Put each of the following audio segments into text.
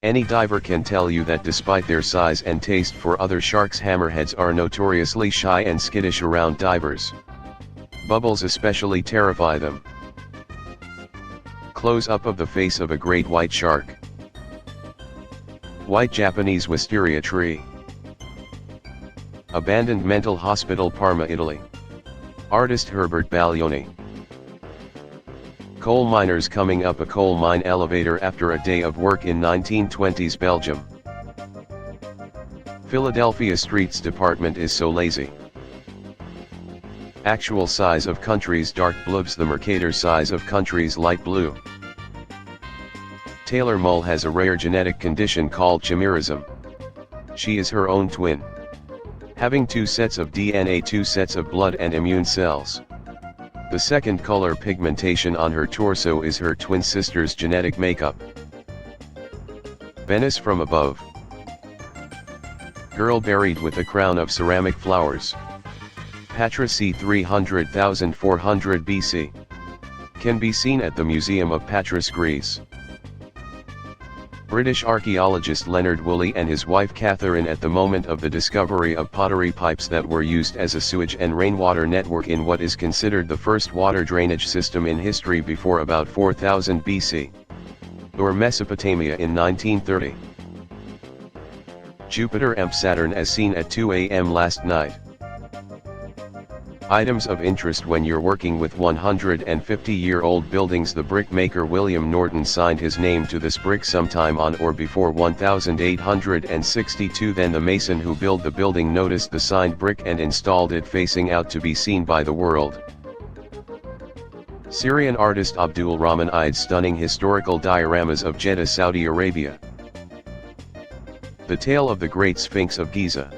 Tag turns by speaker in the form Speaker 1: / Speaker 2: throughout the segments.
Speaker 1: Any diver can tell you that despite their size and taste for other sharks, hammerheads are notoriously shy and skittish around divers. Bubbles especially terrify them. Close-up of the face of a great white shark. White Japanese wisteria tree. Abandoned mental hospital, Parma, Italy. Artist Herbert Baglioni. Coal miners coming up a coal mine elevator after a day of work in 1920s Belgium. Philadelphia Streets Department is so lazy. Actual size of countries dark blues, the Mercator size of countries light blue. Taylor Mull has a rare genetic condition called chimerism. She is her own twin, having 2 sets of DNA, 2 sets of blood and immune cells. The second color pigmentation on her torso is her twin sister's genetic makeup. Venice from above. Girl buried with a crown of ceramic flowers. Patra c. 300,400 BC. Can be seen at the Museum of Patras, Greece. British archaeologist Leonard Woolley and his wife Catherine at the moment of the discovery of pottery pipes that were used as a sewage and rainwater network in what is considered the first water drainage system in history before about 4000 BC. Or Mesopotamia in 1930. Jupiter and Saturn as seen at 2 a.m. last night. Items of interest when you're working with 150-year-old buildings. The brickmaker William Norton signed his name to this brick sometime on or before 1862. Then the mason who built the building noticed the signed brick and installed it facing out to be seen by the world. Syrian artist Abdul Rahman Eid's stunning historical dioramas of Jeddah, Saudi Arabia. The Tale of the Great Sphinx of Giza.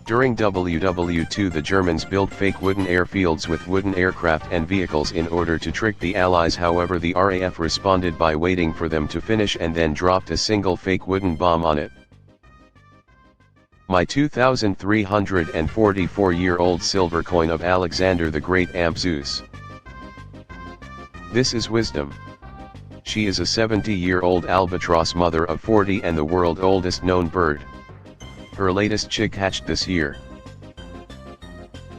Speaker 1: During WW II, the Germans built fake wooden airfields with wooden aircraft and vehicles in order to trick the Allies. However, the RAF responded by waiting for them to finish and then dropped a single fake wooden bomb on it. My 2,344-year-old silver coin of Alexander the Great, Amp Zeus. This is wisdom. She is a 70-year-old albatross mother of 40 and the world's oldest known bird. Her latest chick hatched this year.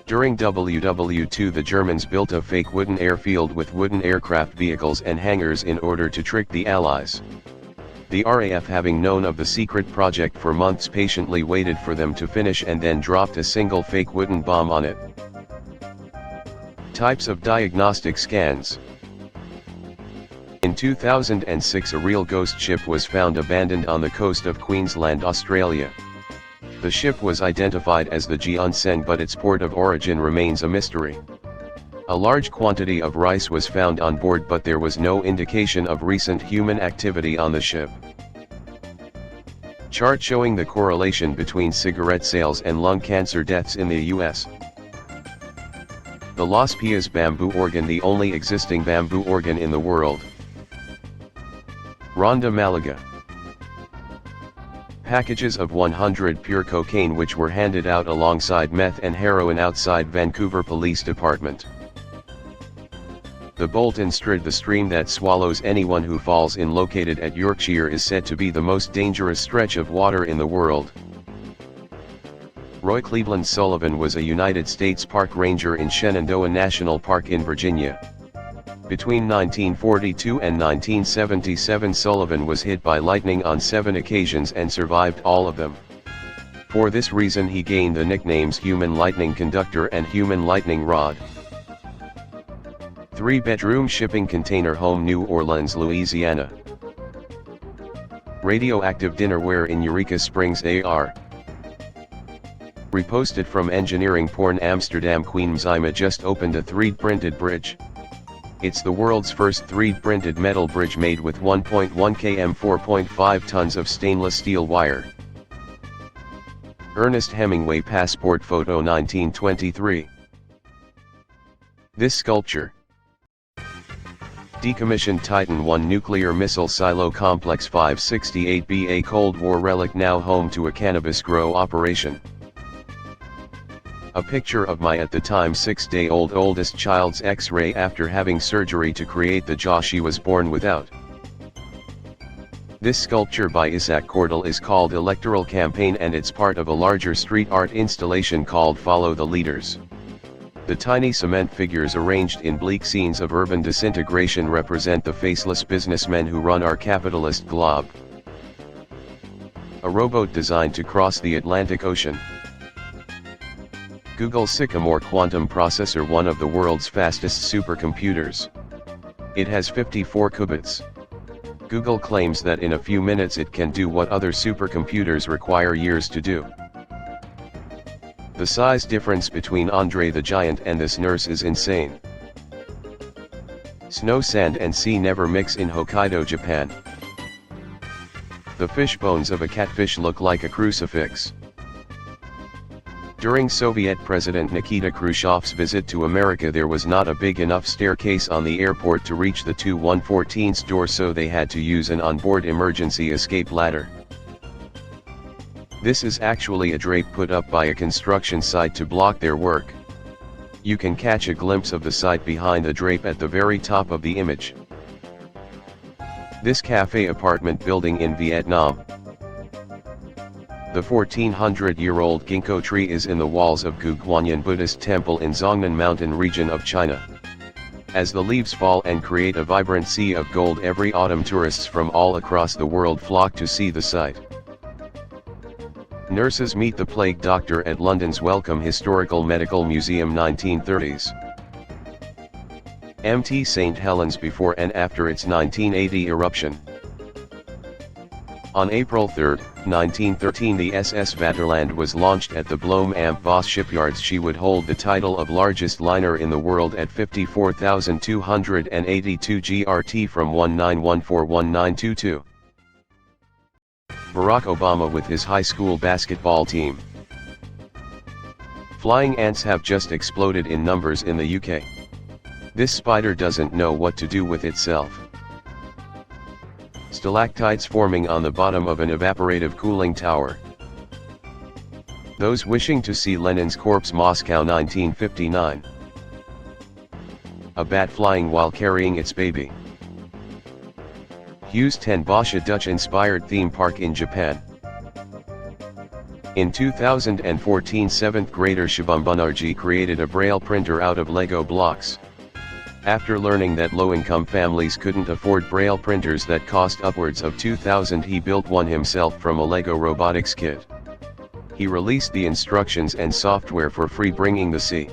Speaker 1: During WW II, the Germans built a fake wooden airfield with wooden aircraft vehicles and hangars in order to trick the Allies. The RAF, having known of the secret project for months, patiently waited for them to finish and then dropped a single fake wooden bomb on it. Types of diagnostic scans. In 2006, a real ghost ship was found abandoned on the coast of Queensland, Australia. The ship was identified as the Jian Seng, but its port of origin remains a mystery. A large quantity of rice was found on board, but there was no indication of recent human activity on the ship. Chart showing the correlation between cigarette sales and lung cancer deaths in the US. The Las Pias bamboo organ, the only existing bamboo organ in the world. Ronda, Malaga. Packages of 100 pure cocaine which were handed out alongside meth and heroin outside Vancouver Police Department. The Bolton Strid, the stream that swallows anyone who falls in, located at Yorkshire, is said to be the most dangerous stretch of water in the world. Roy Cleveland Sullivan was a United States park ranger in Shenandoah National Park in Virginia. Between 1942 and 1977, Sullivan was hit by lightning on 7 occasions and survived all of them. For this reason, he gained the nicknames Human Lightning Conductor and Human Lightning Rod. 3-bedroom shipping container home, New Orleans, Louisiana. Radioactive dinnerware in Eureka Springs, AR. Reposted from Engineering Porn, Amsterdam. Queen Mzima just opened a 3D printed bridge. It's the world's first 3D printed metal bridge made with 1.1 km 4.5 tons of stainless steel wire. Ernest Hemingway passport photo, 1923. This sculpture. Decommissioned Titan I nuclear missile silo complex, 568B, a Cold War relic now home to a cannabis grow operation. A picture of my at the time 6-day-old oldest child's X-ray after having surgery to create the jaw she was born without. This sculpture by Isaac Cordell is called Electoral Campaign, and it's part of a larger street art installation called Follow the Leaders. The tiny cement figures arranged in bleak scenes of urban disintegration represent the faceless businessmen who run our capitalist globe. A rowboat designed to cross the Atlantic Ocean. Google's Sycamore quantum processor, one of the world's fastest supercomputers. It has 54 qubits. Google claims that in a few minutes it can do what other supercomputers require years to do. The size difference between Andre the Giant and this nurse is insane. Snow, sand and sea never mix in Hokkaido, Japan. The fish bones of a catfish look like a crucifix. During Soviet President Nikita Khrushchev's visit to America, there was not a big enough staircase on the airport to reach the 2-114's door, so they had to use an onboard emergency escape ladder. This is actually a drape put up by a construction site to block their work. You can catch a glimpse of the site behind the drape at the very top of the image. This cafe apartment building in Vietnam. The 1400-year-old ginkgo tree is in the walls of Guguanyin Buddhist Temple in Zhongnan Mountain region of China. As the leaves fall and create a vibrant sea of gold every autumn, tourists from all across the world flock to see the sight. Nurses meet the plague doctor at London's Wellcome Historical Medical Museum, 1930s. Mt St. Helens before and after its 1980 eruption. On April 3, 1913, the SS Vaterland was launched at the Bloem am Vos shipyards. She would hold the title of largest liner in the world at 54,282 GRT from 1914-1922. Barack Obama with his high school basketball team. Flying ants have just exploded in numbers in the UK. This spider doesn't know what to do with itself. Stalactites forming on the bottom of an evaporative cooling tower. Those wishing to see Lenin's corpse, Moscow, 1959. A bat flying while carrying its baby. Hughes Ten Bosch, a Dutch-inspired theme park in Japan. In 2014, 7th grader Shubham Banerjee created a braille printer out of Lego blocks. After learning that low-income families couldn't afford braille printers that cost upwards of $2,000, he built one himself from a Lego robotics kit. He released the instructions and software for free, bringing the C.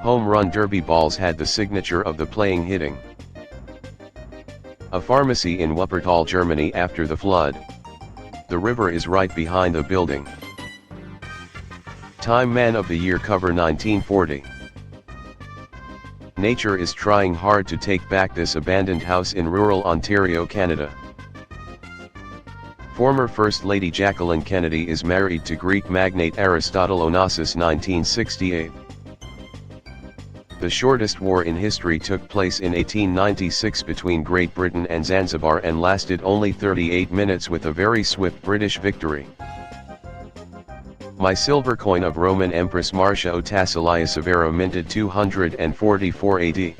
Speaker 1: Home run derby balls had the signature of the playing hitting. A pharmacy in Wuppertal, Germany after the flood. The river is right behind the building. Time Man of the Year cover 1940. Nature is trying hard to take back this abandoned house in rural Ontario, Canada. Former First Lady Jacqueline Kennedy is married to Greek magnate Aristotle Onassis, 1968. The shortest war in history took place in 1896 between Great Britain and Zanzibar and lasted only 38 minutes with a very swift British victory. My silver coin of Roman Empress Marcia Ottacilia Severa, minted 244 AD.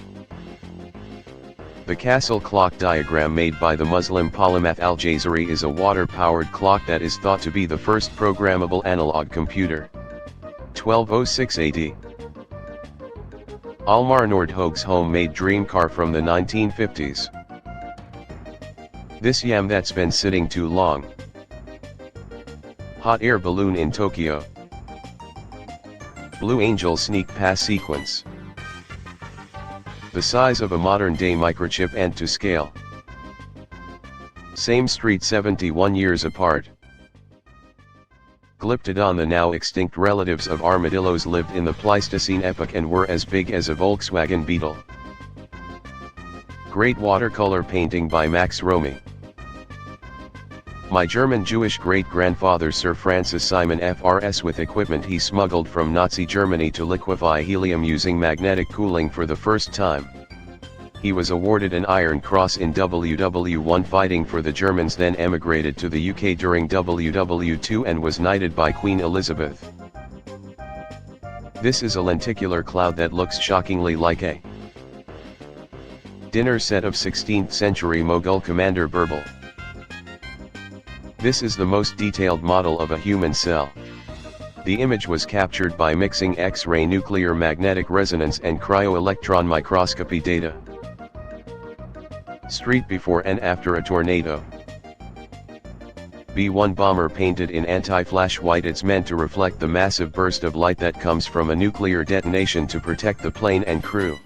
Speaker 1: The castle clock diagram made by the Muslim polymath Al-Jazari is a water-powered clock that is thought to be the first programmable analog computer. 1206 AD. Almar Nordhoeg's homemade dream car from the 1950s. This yam that's been sitting too long. Hot air balloon in Tokyo. Blue Angel sneak pass sequence. The size of a modern-day microchip and to scale. Same street 71 years apart. Glyptodon, the now extinct relatives of armadillos, lived in the Pleistocene epoch and were as big as a Volkswagen Beetle. Great watercolor painting by Max Romy. My German Jewish great-grandfather Sir Francis Simon FRS with equipment he smuggled from Nazi Germany to liquefy helium using magnetic cooling for the first time. He was awarded an Iron Cross in WW1 fighting for the Germans, then emigrated to the UK during WW2 and was knighted by Queen Elizabeth. This is a lenticular cloud that looks shockingly like a Dinner set of 16th century Mughal commander Birbal. This is the most detailed model of a human cell. The image was captured by mixing X-ray nuclear magnetic resonance and cryo-electron microscopy data. Street before and after a tornado. B-1 bomber painted in anti-flash white. It's meant to reflect the massive burst of light that comes from a nuclear detonation to protect the plane and crew.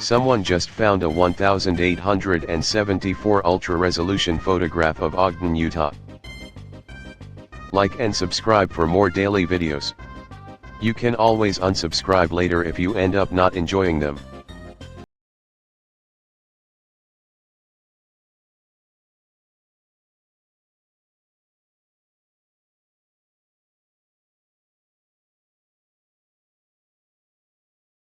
Speaker 1: Someone just found a 1874 ultra-resolution photograph of Ogden, Utah. Like and subscribe for more daily videos. You can always unsubscribe later if you end up not enjoying them.